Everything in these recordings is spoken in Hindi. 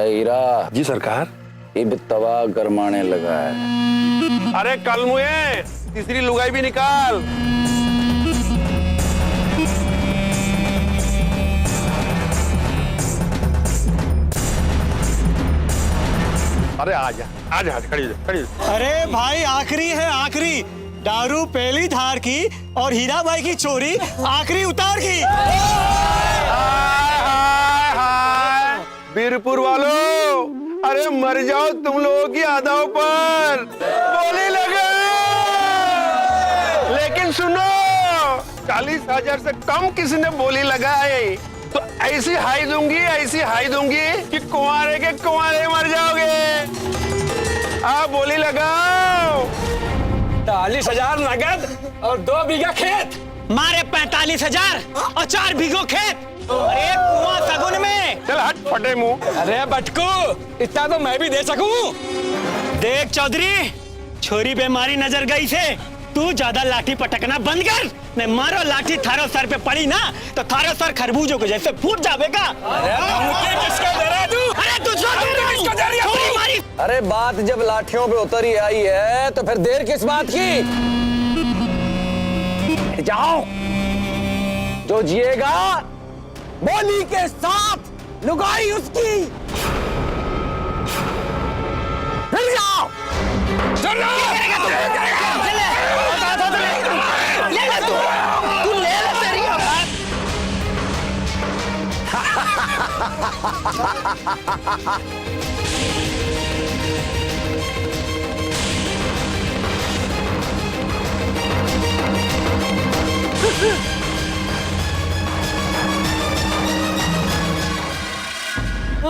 हीरा। जी सरकार। इब तवा गरमाने लगा है। अरे कल मुझे तीसरी लुगाई भी निकाल। अरे आजा आजा आजा, खड़ी खड़ी। अरे भाई आखिरी है आखिरी। दारू पहली धार की और हीरा भाई की चोरी आखिरी उतार की। बीरपुर वालों, अरे मर जाओ तुम लोगों की यादों पर। बोली लगे, लेकिन सुनो, 40,000 से कम किसी ने बोली लगाई तो ऐसी हाई दूंगी कि कुंवारे के कुंवारे मर जाओगे। आप बोली लगाओ। 40,000 नगद और 2 बीघा खेत। मारे 45,000 और 4 बीघो खेत। अरे कुआं सगुन में। चल हट फटे मुंह। अरे बटकू, इतना तो मैं भी दे सकूं। देख चौधरी, छोरी बीमारी नजर गई से तू ज्यादा लाठी पटकना बंद कर। नहीं मारो लाठी थारो सर पे पड़ी ना तो थारो सर खरबूजों को जैसे फूट जाएगा। अरे बात जब लाठियों पे उतर ही आई है तो फिर देर किस बात की? जाओ, जो जिएगा बोली के साथ लुगाई उसकी। फिर जाओ।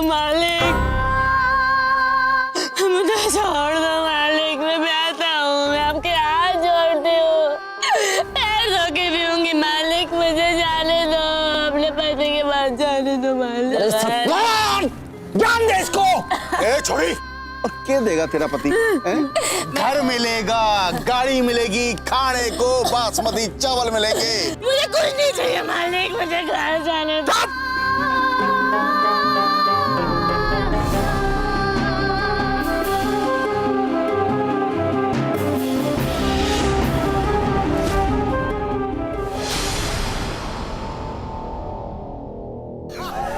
मालिक, मुझे छोड़ दो मालिक, मैं प्यासा हूँ, मैं आपके हाथ जोड़ती हूँ, पैर धो के पीऊंगी मालिक, मुझे जाने दो, अपने पति के पास जाने दो मालिक। जान दे इसको। ए छोड़ी, और क्या देगा तेरा पति? घर मिलेगा, गाड़ी मिलेगी, खाने को बासमती चावल मिलेंगे। मुझे कुछ नहीं चाहिए मालिक, मुझे घर जाने दो।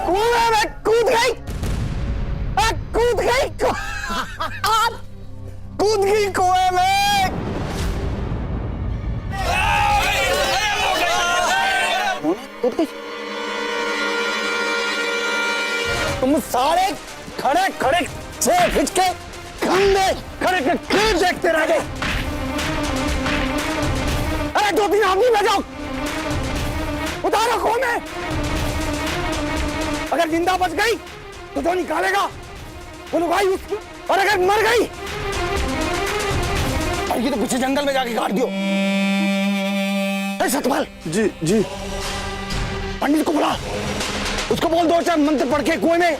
कुएं में कूद गई, कूद गई, कूद गई कुएं में। कूद गई। तुम सारे खड़े खड़े से खिंच के खंडे खड़े खड़े देखते रह गए। अरे 2-3 आदमी ले जाओ, उतारो कुएं में। अगर जिंदा बच गई तो जो निकालेगा वो लुगाई उसकी, और अगर मर गई और ये तो पीछे जंगल में जाके काट दियो। सतपाल जी जी, पंडित को बुला, उसको बोल 2-4 मंत्र पढ़ के कुएं में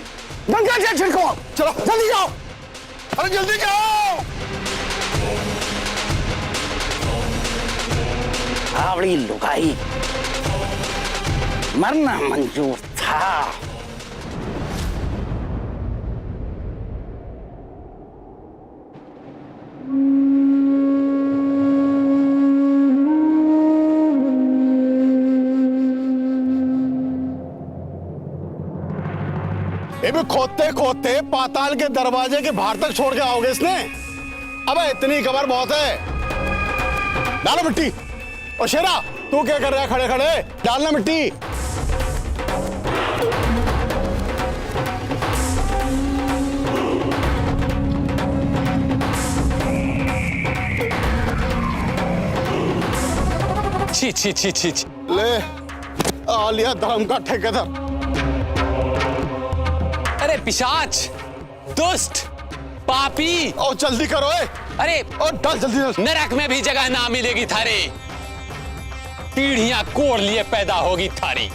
गंगा जल छिड़को। चलो जल्दी जाओ, अरे जल्दी जाओ। आवड़ी लुगाई, मरना मंजूर था। खोदते खोदते पाताल के दरवाजे के बाहर तक छोड़ के आओगे इसने? अबे इतनी खबर बहुत है। डालो मिट्टी। और शेरा, तू क्या कर रहा है खड़े खड़े? डालना मिट्टी। छी छी छी छी छी। ले आ लिया धर्म का ठेकेदार। अरे पिशाच, दुष्ट, पापी। और जल्दी करो। अरे और डाल जल्दी डाल। नरक में भी जगह ना मिलेगी थारे, पीढ़ियां कोड़ लिए पैदा होगी थारी।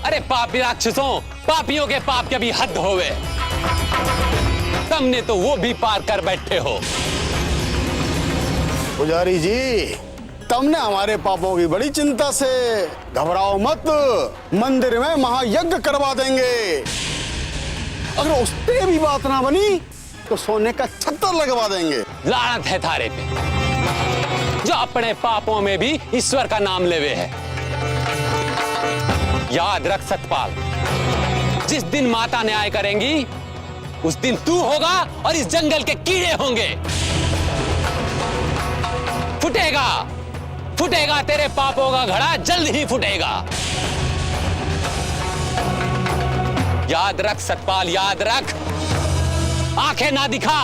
अरे पापी राक्षसों, पापियों के पाप के भी हद होवे। तुमने तो वो भी पार कर बैठे हो। पुजारी जी, तुमने हमारे पापों की बड़ी चिंता से। घबराओ मत, मंदिर में महायज्ञ करवा देंगे। अगर उससे भी बात ना बनी तो सोने का छत्तर लगवा देंगे। लानत है थारे पे, जो अपने पापों में भी ईश्वर का नाम लेवे है। याद रख सतपाल, जिस दिन माता न्याय करेंगी उस दिन तू होगा और इस जंगल के कीड़े होंगे। फुटेगा फुटेगा तेरे पापों का घड़ा, जल्द ही फुटेगा। याद रख सतपाल, याद रख, आंखें ना दिखा।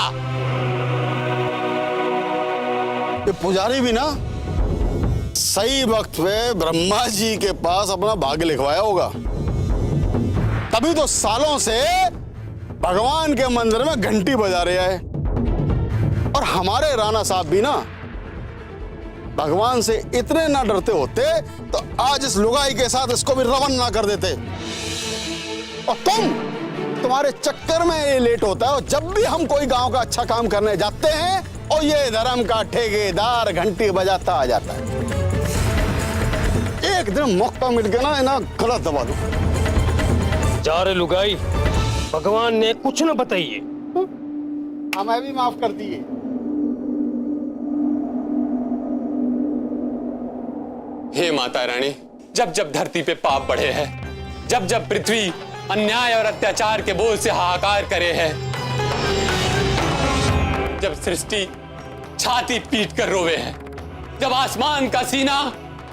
ये पुजारी भी ना सही वक्त पे ब्रह्मा जी के पास अपना भाग्य लिखवाया होगा, तभी तो सालों से भगवान के मंदिर में घंटी बजा रहे है। और हमारे राणा साहब भी ना भगवान से इतने ना डरते होते तो आज इस लुगाई के साथ इसको भी रवन ना कर देते। और तुम्हारे चक्कर में ये लेट होता है। और जब भी हम कोई गांव का अच्छा काम करने जाते हैं और ये धर्म का ठेकेदार घंटी बजाता आ जाता है। एक दिन मौका मिल गया ना, इन्हें गलत दबा दो। जा रे लुगाई, भगवान ने कुछ न बताइए। हमें भी माफ कर दिए। हे माता रानी, जब जब धरती पे पाप बढ़े हैं, जब जब पृथ्वी अन्याय और अत्याचार के बोझ से हाहाकार करे है, जब सृष्टि छाती पीट कर रोवे है, जब आसमान का सीना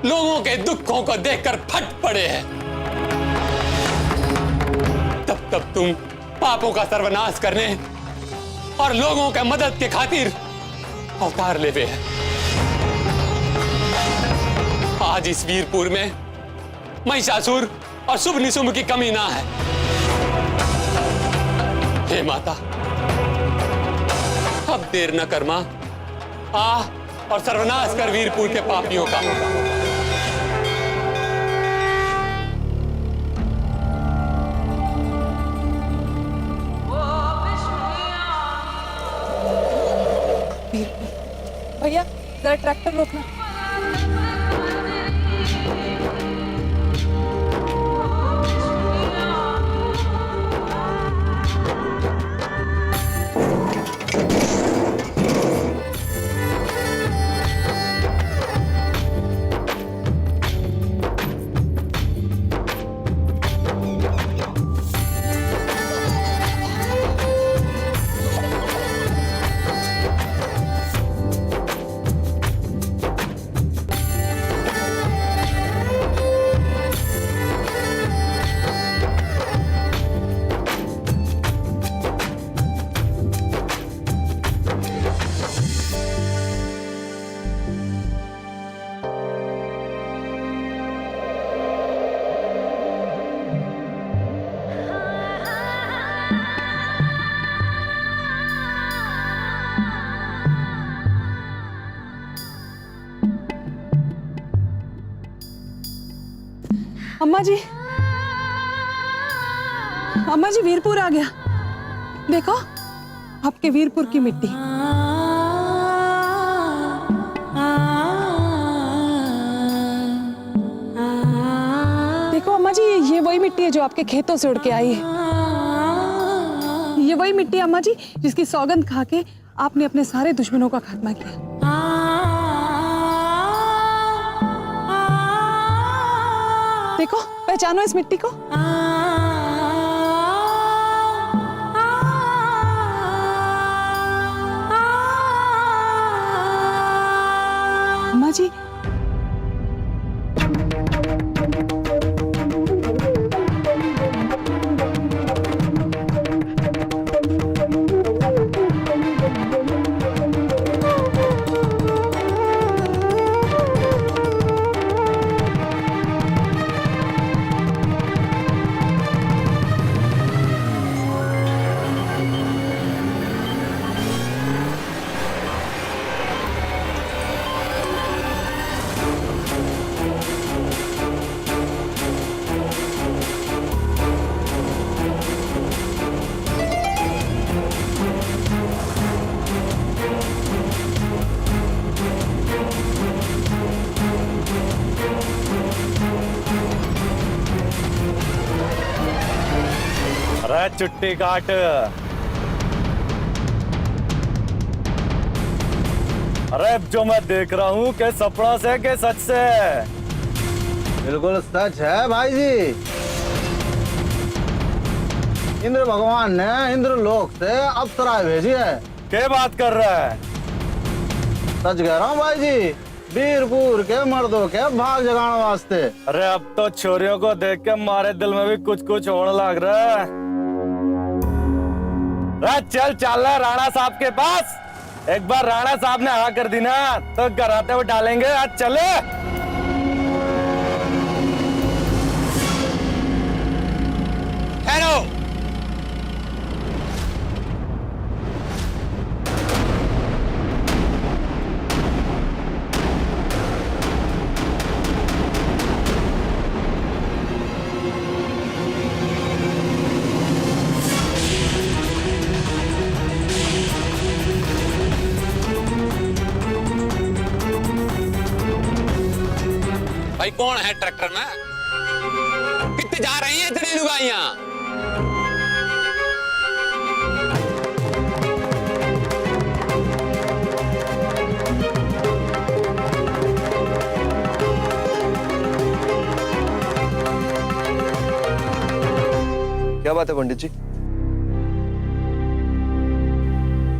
लोगों के दुखों को देखकर फट पड़े है, तब तब तुम पापों का सर्वनाश करने और लोगों के मदद के खातिर अवतार लेवे है। आज इस वीरपुर में महिषासुर और शुभ निशुंभ की कमी ना है। हे माता, अब देर न कर मां, आ और सर्वनाश कर वीरपुर के पापियों का। भैया जरा ट्रैक्टर रोकना। अम्मा जी वीरपुर आ गया। देखो आपके वीरपुर की मिट्टी। देखो अम्मा जी, ये वही मिट्टी है जो आपके खेतों से उड़ के आई है। ये वही मिट्टी अम्मा जी जिसकी सौगंध खा के आपने अपने सारे दुश्मनों का खात्मा किया। देखो, पहचानो इस मिट्टी को। अम्मा जी, अरे चुट्टी काट। अरे जो मैं देख रहा हूँ के सपना से के सच से? बिल्कुल सच है भाई जी। इंद्र भगवान ने इंद्र लोक से अप्सराएं भेजी है। क्या बात कर रहा है? सच कह रहा हूँ भाई जी, वीरपुर के मर्दों के भाग जगाने वास्ते। अरे अब तो छोरियों को देख के हमारे दिल में भी कुछ कुछ होने लग रहा है। अरे चल चल राणा साहब के पास। एक बार राणा साहब ने हाँ कर दी ना तो कराते हुए डालेंगे। आज चले। ठहरो। भाई कौन है ट्रैक्टर में? कितने जा रही हैं इतनी लुगाइयां? क्या बात है पंडित जी?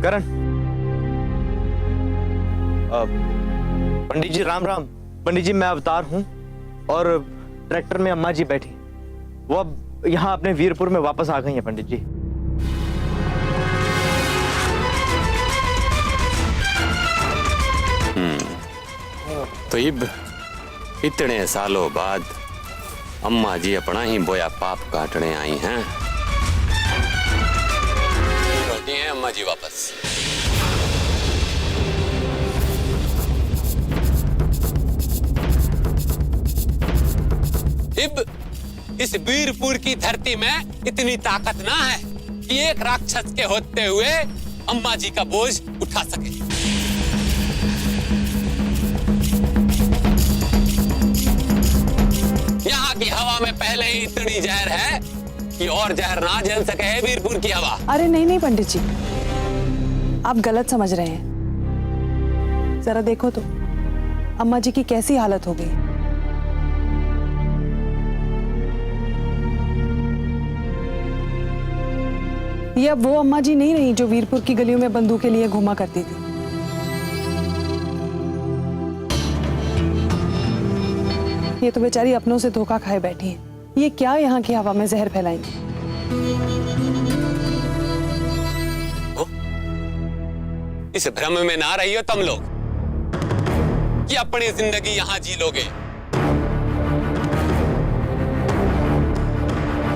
करण, पंडित जी राम राम। पंडित जी मैं अवतार हूँ और ट्रैक्टर में अम्मा जी बैठी, वो अब यहाँ अपने वीरपुर में वापस आ गई हैं पंडित जी। तो इतने सालों बाद अम्मा जी अपना ही बोया पाप काटने आई हैं। लौटी हैं अम्मा जी वापस। इब इस वीरपुर की धरती में इतनी ताकत ना है कि एक राक्षस के होते हुए अम्मा जी का बोझ उठा सके। यहाँ की हवा में पहले ही इतनी जहर है कि और जहर ना झेल सके है वीरपुर की हवा। अरे नहीं नहीं पंडित जी, आप गलत समझ रहे हैं। जरा देखो तो अम्मा जी की कैसी हालत हो गई। ये अब वो अम्मा जी नहीं रही जो वीरपुर की गलियों में बंदूकें लिए घूमा करती थी। ये तो बेचारी अपनों से धोखा खाए बैठी है। ये क्या यहाँ की हवा में जहर फैलाएंगी? इस भ्रम में ना रही हो तुम लोग कि अपनी जिंदगी यहां जी लोगे।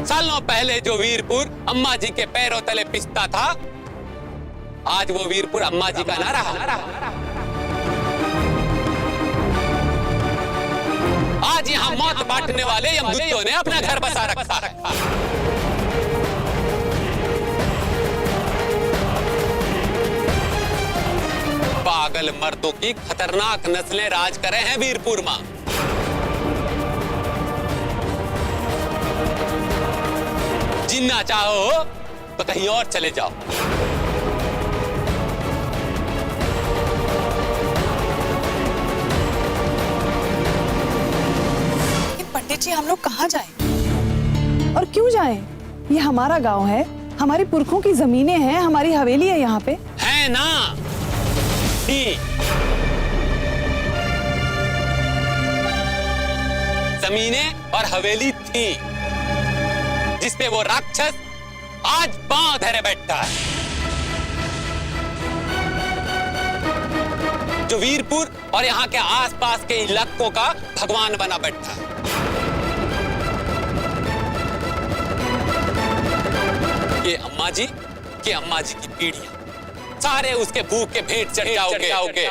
सालों पहले जो वीरपुर अम्मा जी के पैरों तले पिसता था, आज वो वीरपुर अम्मा जी का ना रहा। आज यहाँ मौत बांटने वाले यमदूतों ने अपना घर बसा रखा है। पागल मर्दों की खतरनाक नस्लें राज करे हैं वीरपुर में। जीना चाहो तो कहीं और चले जाओ। पंडित जी हम लोग कहाँ जाएं? और क्यों जाएं? ये हमारा गांव है, हमारी पुरखों की जमीनें हैं, हमारी हवेली है यहाँ पे। है ना? जमीनें और हवेली थी जिसपे वो राक्षस आज पांव धरे बैठा है, जो वीरपुर और यहाँ के आसपास के इलाकों का भगवान बना बैठा है। ये अम्मा जी की पीढ़ियां सारे उसके भूख के भेंट चढ़ जाओगे।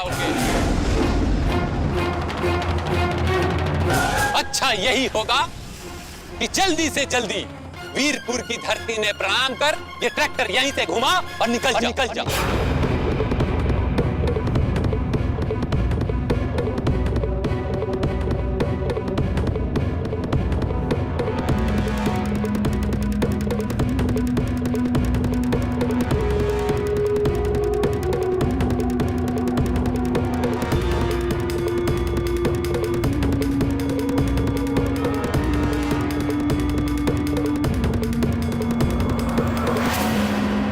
अच्छा यही होगा कि जल्दी से जल्दी वीरपुर की धरती ने प्रणाम कर ये ट्रैक्टर यहीं से घुमा और निकल जाओ।